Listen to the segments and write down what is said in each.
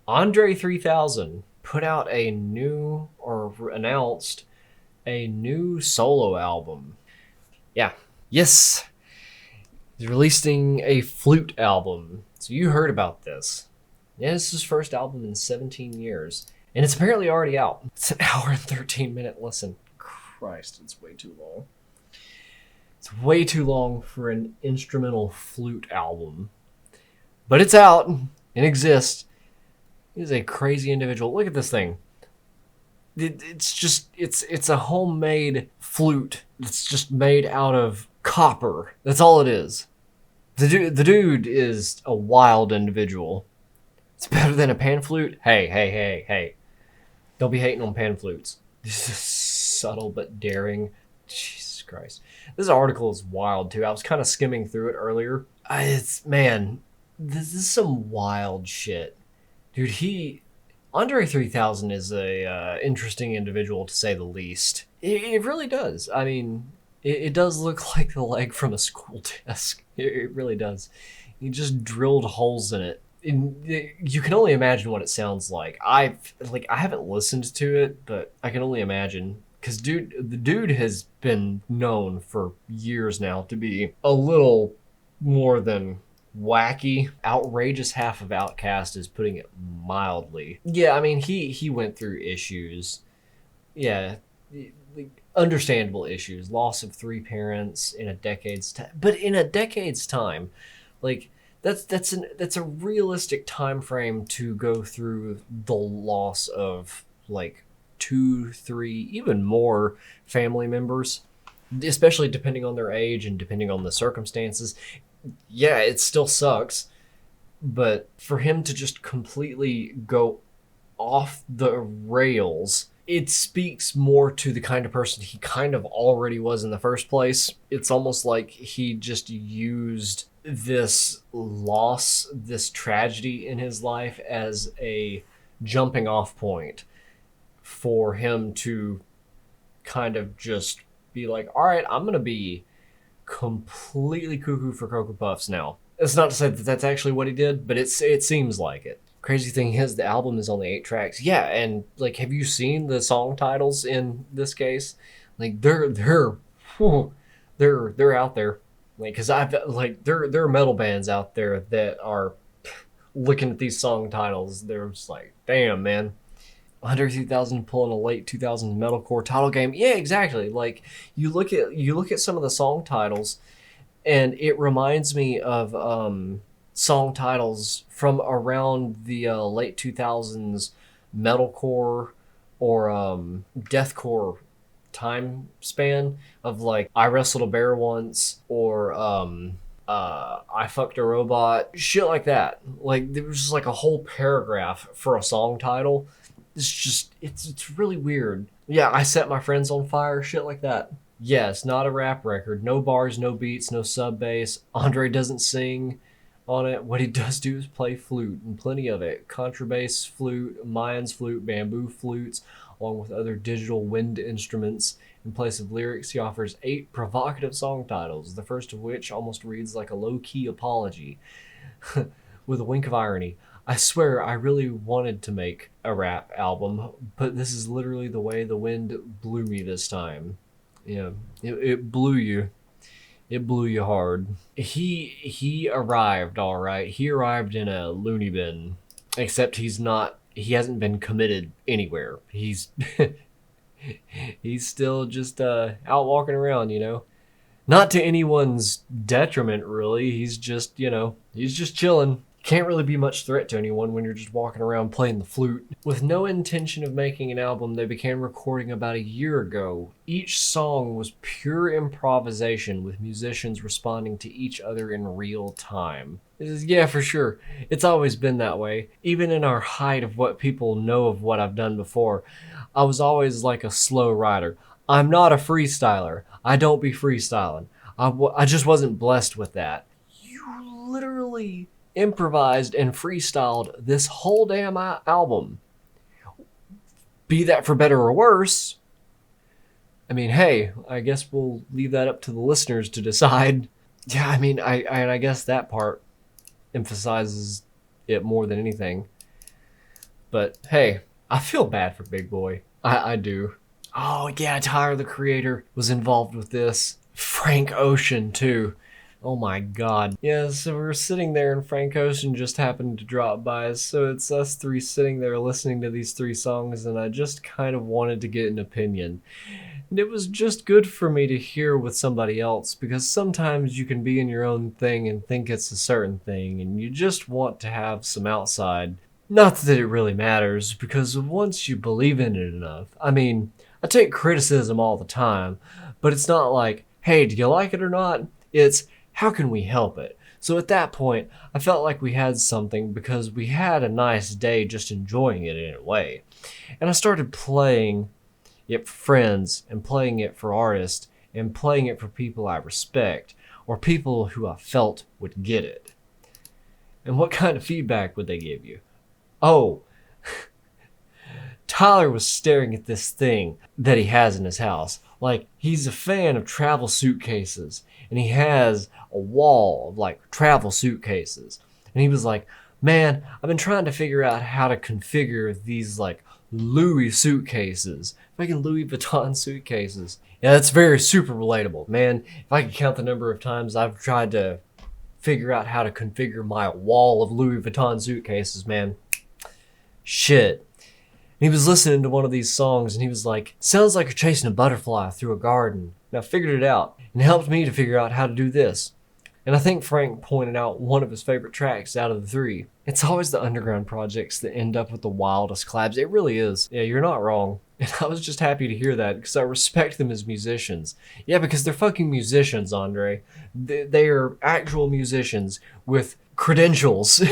Andre 3000 put out announced a new solo album. Yeah. Yes. He's releasing a Flute album. So you heard about this. Yeah, this is his first album in 17 years. And it's apparently already out. It's an hour and 13-minute listen. Christ, it's way too long. It's way too long for an instrumental flute album. But it's out. It exists. He's a crazy individual. Look at this thing. It's a homemade flute. It's just made out of copper. That's all it is. The dude is a wild individual. It's better than a pan flute. Hey. Don't be hating on pan flutes. This is subtle but daring. Jesus Christ. This article is wild too. I was kind of skimming through it earlier. This is some wild shit. Dude, Andre 3000 is a interesting individual to say the least. It really does. I mean, it does look like the leg from a school desk. It really does. He just drilled holes in it. You can only imagine what it sounds like. I haven't listened to it, but I can only imagine. Because the dude has been known for years now to be a little more than wacky. Outrageous half of Outkast is putting it mildly. Yeah, I mean, he went through issues. Yeah, understandable issues. Loss of 3 parents in a decade's time. But in a decade's time, like, that's a realistic time frame to go through the loss of, like, 2, 3, even more family members, especially depending on their age and depending on the circumstances. Yeah, it still sucks, but for him to just completely go off the rails, it speaks more to the kind of person he kind of already was in the first place. It's almost like he just used this loss, this tragedy in his life as a jumping off point for him to kind of just be like, all right, I'm going to be completely cuckoo for Cocoa Puffs now. It's not to say that that's actually what he did, but it seems like it. Crazy thing is, the album is only 8 tracks. Yeah, and like, have you seen the song titles in this case? Like, they're out there. Like, because there are metal bands out there that are looking at these song titles. They're just like, damn, man. 102,000 pulling a late 2000s metalcore title game. Yeah, exactly. Like, you look at some of the song titles, and it reminds me of song titles from around the late 2000s metalcore or deathcore time span of, like, I Wrestled a Bear Once or I Fucked a Robot, shit like that. Like, there was just like a whole paragraph for a song title. It's really weird. Yeah, I Set My Friends on Fire, shit like that. Yes, not a rap record. No bars, no beats, no sub bass. Andre doesn't sing on it. What he does do is play flute, and plenty of it. Contrabass flute, Mayan's flute, bamboo flutes, along with other digital wind instruments. In place of lyrics, he offers 8 provocative song titles, the first of which almost reads like a low-key apology, with a wink of irony. I swear I really wanted to make a rap album, but this is literally the way the wind blew me this time. Yeah, it blew you. It blew you hard. He arrived, all right. He arrived in a loony bin, except he hasn't been committed anywhere. He's still just out walking around, you know. Not to anyone's detriment, really. He's just chilling. Can't really be much threat to anyone when you're just walking around playing the flute. With no intention of making an album, they began recording about a year ago. Each song was pure improvisation, with musicians responding to each other in real time. Yeah, for sure. It's always been that way. Even in our height of what people know of what I've done before, I was always like a slow rider. I'm not a freestyler. I don't be freestyling. I just wasn't blessed with that. You literally improvised and freestyled this whole damn album. Be that for better or worse. I mean, hey, I guess we'll leave that up to the listeners to decide. Yeah, I mean, I guess that part emphasizes it more than anything. But hey, I feel bad for Big Boi. I do. Oh yeah, Tyler the Creator was involved with this. Frank Ocean too. Oh my god. Yeah, so we're sitting there and Frank Ocean just happened to drop by. So it's us three sitting there listening to these three songs, and I just kind of wanted to get an opinion. And it was just good for me to hear with somebody else, because sometimes you can be in your own thing and think it's a certain thing, and you just want to have some outside. Not that it really matters, because once you believe in it enough, I mean, I take criticism all the time, but it's not like, hey, do you like it or not? It's, how can we help it? So at that point, I felt like we had something because we had a nice day just enjoying it in a way. And I started playing it for friends and playing it for artists and playing it for people I respect or people who I felt would get it. And what kind of feedback would they give you? Oh, Tyler was staring at this thing that he has in his house. Like, he's a fan of travel suitcases, and he has a wall of like travel suitcases. And he was like, man, I've been trying to figure out how to configure these like Louis suitcases, fucking Louis Vuitton suitcases. Yeah, that's very super relatable, man. If I could count the number of times I've tried to figure out how to configure my wall of Louis Vuitton suitcases, man. Shit. And he was listening to one of these songs and he was like, sounds like you're chasing a butterfly through a garden. And I figured it out, and it helped me to figure out how to do this. And I think Frank pointed out one of his favorite tracks out of the three. It's always the underground projects that end up with the wildest collabs. It really is. Yeah, you're not wrong. And I was just happy to hear that because I respect them as musicians. Yeah, because they're fucking musicians, Andre. They are actual musicians with credentials.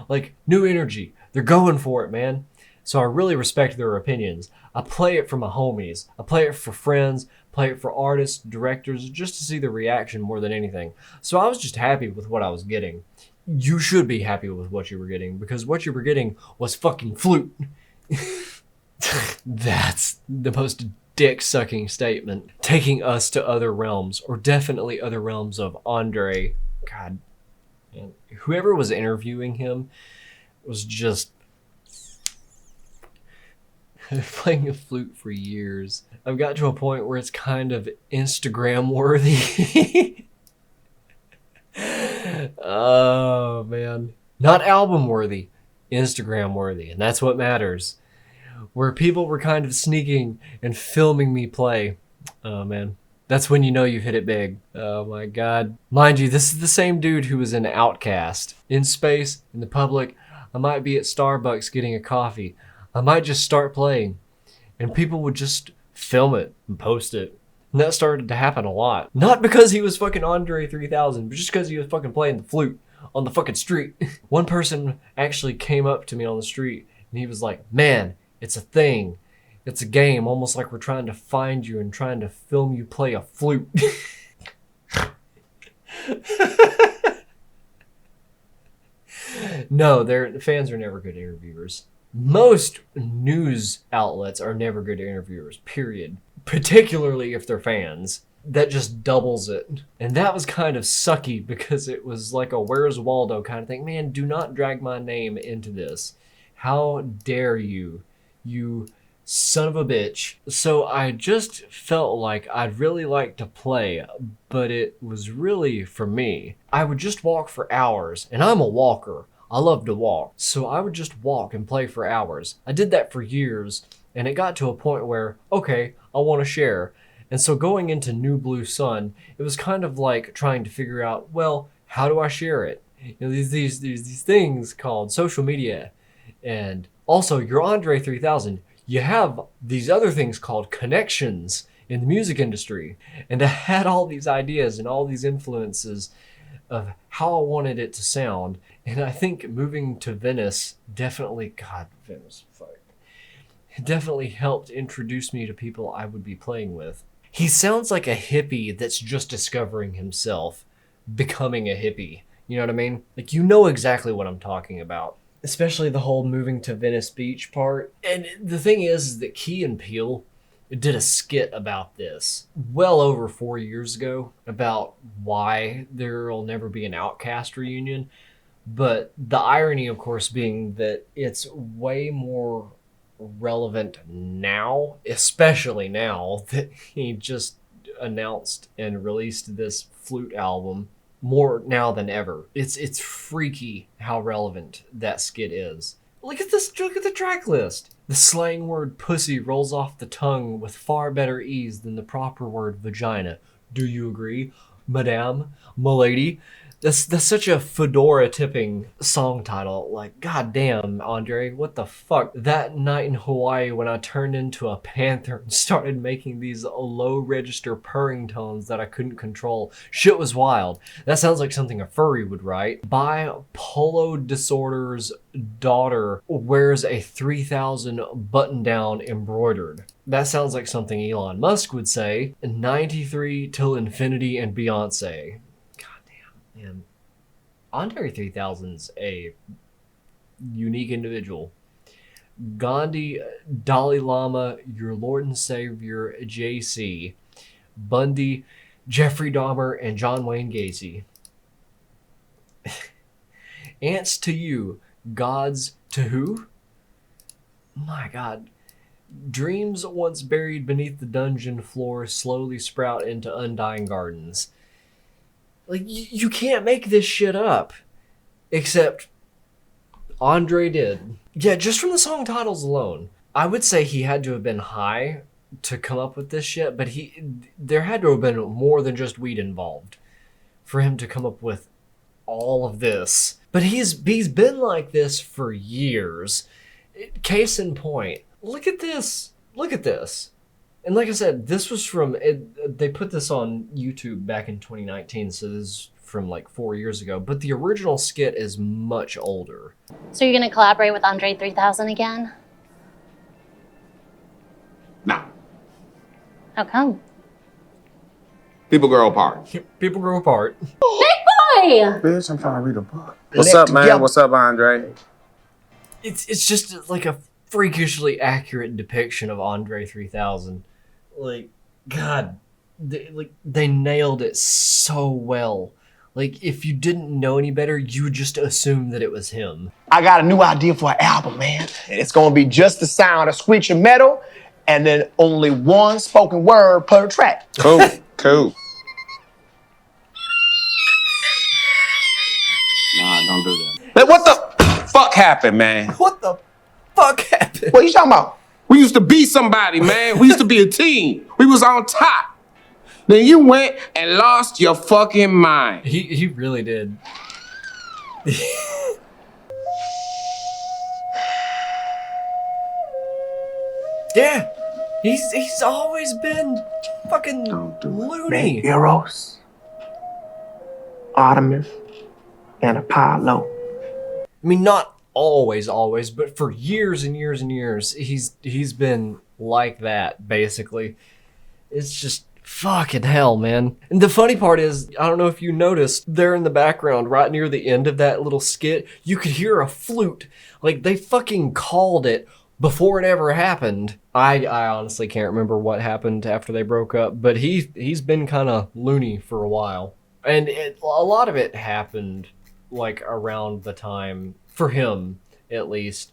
Like, new energy. They're going for it, man. So I really respect their opinions. I play it for my homies. I play it for friends, play it for artists, directors, just to see the reaction more than anything. So I was just happy with what I was getting. You should be happy with what you were getting, because what you were getting was fucking Flute. That's the most dick-sucking statement. Taking us to other realms, or definitely other realms of André. God, man. Whoever was interviewing him was just playing a flute for years. I've got to a point where it's kind of Instagram worthy. Oh man. Not album worthy, Instagram worthy. And that's what matters. Where people were kind of sneaking and filming me play. Oh man. That's when you know you've hit it big. Oh my god. Mind you, this is the same dude who was in Outkast. In space, in the public, I might be at Starbucks getting a coffee. I might just start playing, and people would just film it and post it. And that started to happen a lot. Not because he was fucking Andre 3000, but just because he was fucking playing the flute on the fucking street. One person actually came up to me on the street, and he was like, man, it's a thing. It's a game, almost like we're trying to find you and trying to film you play a flute. No, the fans are never good interviewers. Most news outlets are never good interviewers, period. Particularly if they're fans. That just doubles it. And that was kind of sucky because it was like a Where's Waldo kind of thing. Man, do not drag my name into this. How dare you, you son of a bitch. So I just felt like I'd really like to play, but it was really for me. I would just walk for hours, and I'm a walker. I love to walk. So I would just walk and play for hours. I did that for years, and it got to a point where, okay, I want to share. And so going into New Blue Sun, it was kind of like trying to figure out, well, how do I share it? You know, these things called social media. And also, you're Andre 3000. You have these other things called connections in the music industry. And I had all these ideas and all these influences of how I wanted it to sound. And I think moving to Venice definitely, God, Venice, fuck. It definitely helped introduce me to people I would be playing with. He sounds like a hippie that's just discovering himself, becoming a hippie. You know what I mean? Like, you know exactly what I'm talking about. Especially the whole moving to Venice Beach part. And the thing is that Key Peele did a skit about this well over 4 years ago about why there'll never be an Outkast reunion. But the irony, of course, being that it's way more relevant now, especially now that he just announced and released this Flute album, more now than ever. It's freaky how relevant that skit is. Look at this, look at the track list. The slang word pussy rolls off the tongue with far better ease than the proper word vagina. Do you agree, madame, milady? That's such a fedora tipping song title. Like, goddamn, Andre, what the fuck? That night in Hawaii when I turned into a panther and started making these low register purring tones that I couldn't control. Shit was wild. That sounds like something a furry would write. Bipolar disorder's daughter wears a 3000 button down embroidered. That sounds like something Elon Musk would say. 93 till infinity and Beyonce. And Andre 3000's a unique individual. Gandhi, Dalai Lama, your Lord and Savior, JC, Bundy, Jeffrey Dahmer, and John Wayne Gacy. Ants to you, gods to who? My God. Dreams once buried beneath the dungeon floor slowly sprout into undying gardens. Like, you can't make this shit up. Except Andre did. Yeah, just from the song titles alone. I would say he had to have been high to come up with this shit, but there had to have been more than just weed involved for him to come up with all of this. But he's been like this for years. Case in point, look at this. Look at this. And like I said, this was from, they put this on YouTube back in 2019, so this is from like 4 years ago, but the original skit is much older. So you're gonna collaborate with Andre 3000 again? No. How come? People grow apart. People grow apart. Big Boy! Bitch, I'm trying to read a book. What's up, man? What's up, Andre? It's just like a freakishly accurate depiction of Andre 3000. Like, God, they nailed it so well. Like, if you didn't know any better, you would just assume that it was him. I got a new idea for an album, man. And it's gonna be just the sound of screeching metal and then only one spoken word per track. Cool, cool. Nah, don't do that. But what the fuck happened, man? What the fuck happened? What are you talking about? We used to be somebody, man. We used to be a team. We was on top. Then you went and lost your fucking mind. He really did. Yeah, he's always been fucking loony. Eros, Artemis, and Apollo. I mean, not always, but for years and years and years, he's been like that, basically. It's just fucking hell, man. And the funny part is, I don't know if you noticed, there in the background, right near the end of that little skit, you could hear a flute. Like, they fucking called it before it ever happened. I honestly can't remember what happened after they broke up, but he's been kind of loony for a while. And a lot of it happened, like, around the time, for him, at least.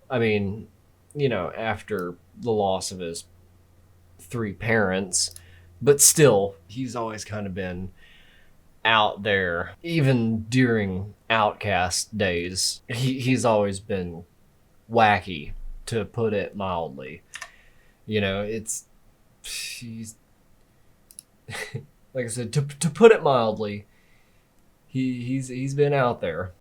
I mean, you know, after the loss of his 3 parents. But still, he's always kind of been out there. Even during Outkast days, he's always been wacky, to put it mildly. You know, he's like I said, to put it mildly, he's been out there.